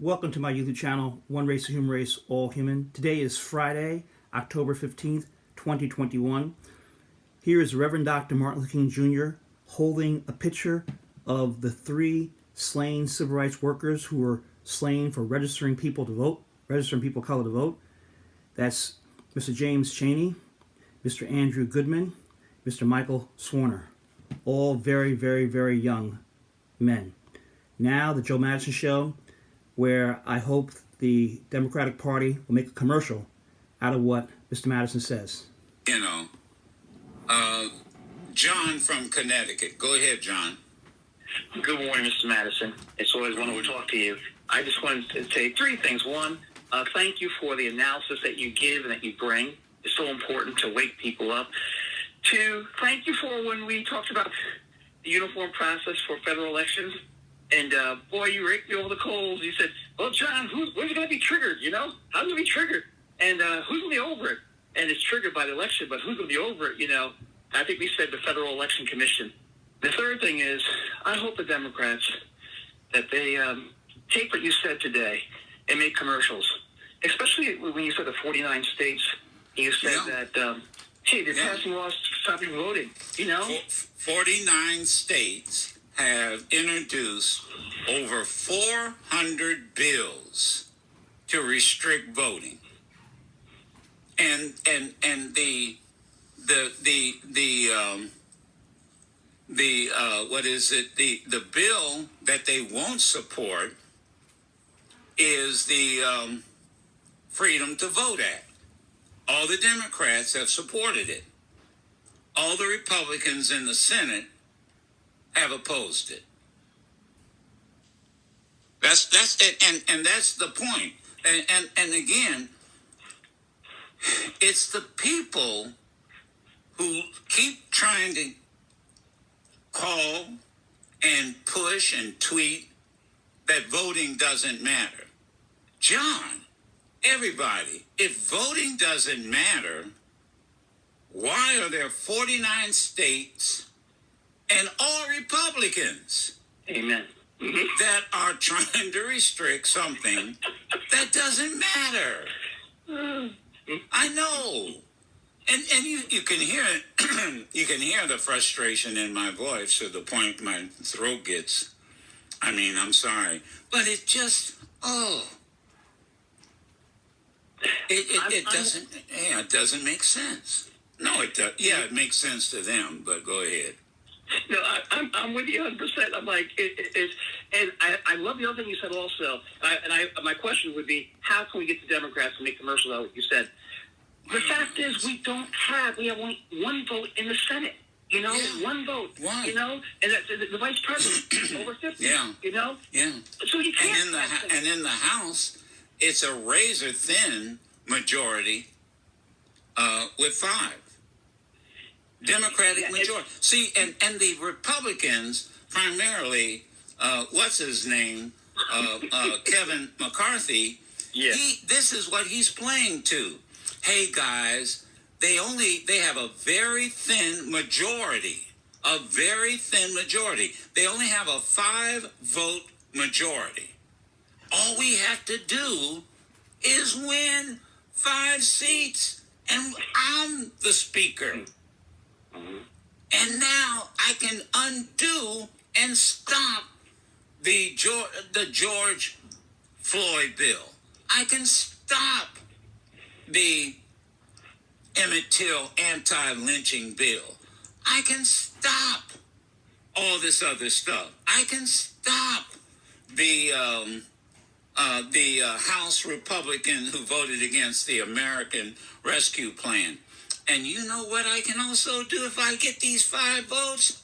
welcome to my YouTube channel, One Race, a Human Race, All Human. Today is Friday, October 15th, 2021. Here is Reverend Dr. Martin Luther King Jr. holding a picture of the 3 slain civil rights workers who were slain for registering people to vote, registering people of color to vote. That's Mr. James Chaney, Mr. Andrew Goodman, Mr. Michael Swarner. All very, very, very young men. Now, the Joe Madison Show, where I hope the Democratic Party will make a commercial out of what Mr. Madison says. John from Connecticut. Go ahead, John. Good morning, Mr. Madison. It's always wonderful to talk to you. I just wanted to say 3 things. 1, thank you for the analysis that you give and that you bring. It's so important to wake people up. 2, thank you for when we talked about the uniform process for federal elections. And, boy, you raked me over the coals. You said, well, John, when's it going to be triggered, you know? How's it going to be triggered? And who's going to be over it? And it's triggered by the election, but who's going to be over it, you know? I think we said the Federal Election Commission. The 3rd thing is, I hope the Democrats, that they take what you said today and make commercials, especially when you said the 49 states. You said that, hey, they're passing laws to stop people voting, you know? 49 states have introduced over 400 bills to restrict voting, and the bill that they won't support is the Freedom to Vote Act. All the Democrats have supported it. All the Republicans in the Senate have opposed it. That's it, and that's the point. And again, it's the people who keep trying to call and push and tweet that voting doesn't matter. John, everybody, if voting doesn't matter, why are there 49 states and all Republicans Amen. that are trying to restrict something that doesn't matter? I know. And you can hear it. You can hear the frustration in my voice to the point my throat gets. I'm sorry. But it just, it doesn't make sense. No, it does. Yeah, it makes sense to them, but go ahead. No, I'm with you 100%. I'm like, and I love the other thing you said also. My question would be, how can we get the Democrats to make commercials out of what you said? The fact is, we have only 1 vote in the Senate. You know, 1 vote. One. You know, and the vice president over 50. Yeah. You know. Yeah. So you can't. And in the House, it's a razor thin majority with 5. Democratic majority. See, and the Republicans, primarily, what's his name, Kevin McCarthy. Yeah. This is what he's playing to. Hey guys, they have a very thin majority. A very thin majority. They only have a 5-vote majority. All we have to do is win 5 seats, and I'm the speaker. And now I can undo and stop the George Floyd bill. I can stop the Emmett Till anti-lynching bill. I can stop all this other stuff. I can stop the House Republican who voted against the American Rescue Plan. And you know what I can also do if I get these 5 votes?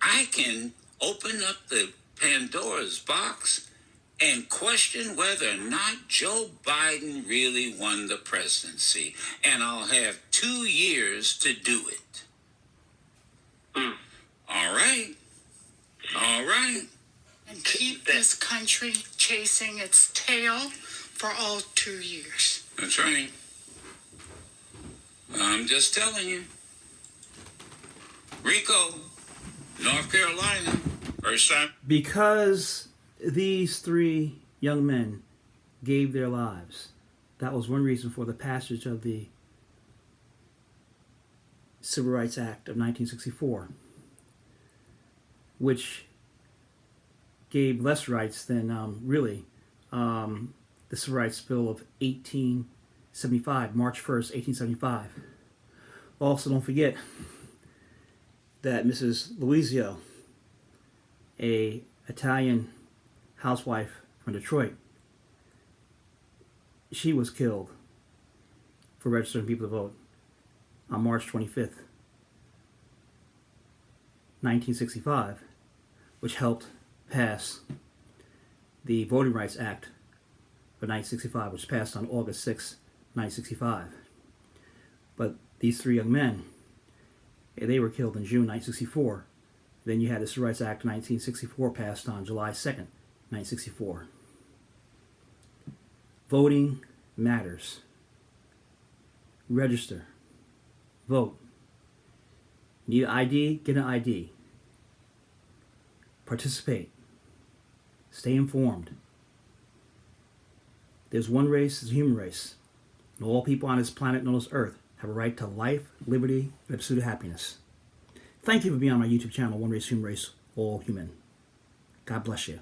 I can open up the Pandora's box and question whether or not Joe Biden really won the presidency. And I'll have 2 years to do it. All right. And keep this country chasing its tail for all 2 years. That's right. I'm just telling you. Rico, North Carolina, first time. Because These three young men gave their lives. That was one reason for the passage of the Civil Rights Act of 1964, which gave less rights than the Civil Rights Bill of 1875, March 1st, 1875. Also, don't forget that Mrs. Luizio, a Italian housewife from Detroit, she was killed for registering people to vote on March 25th, 1965, which helped pass the Voting Rights Act of 1965, which passed on August 6, 1965. But these three young men, they were killed in June 1964. Then you had the Civil Rights Act of 1964 passed on July 2nd, 1964. Voting matters. Register. Vote. Need an ID? Get an ID. Participate. Stay informed. There's one race, it's a human race. And all people on this planet known as Earth have a right to life, liberty, and absolute happiness. Thank you for being on my YouTube channel, One Race, Human Race, All Human. God bless you.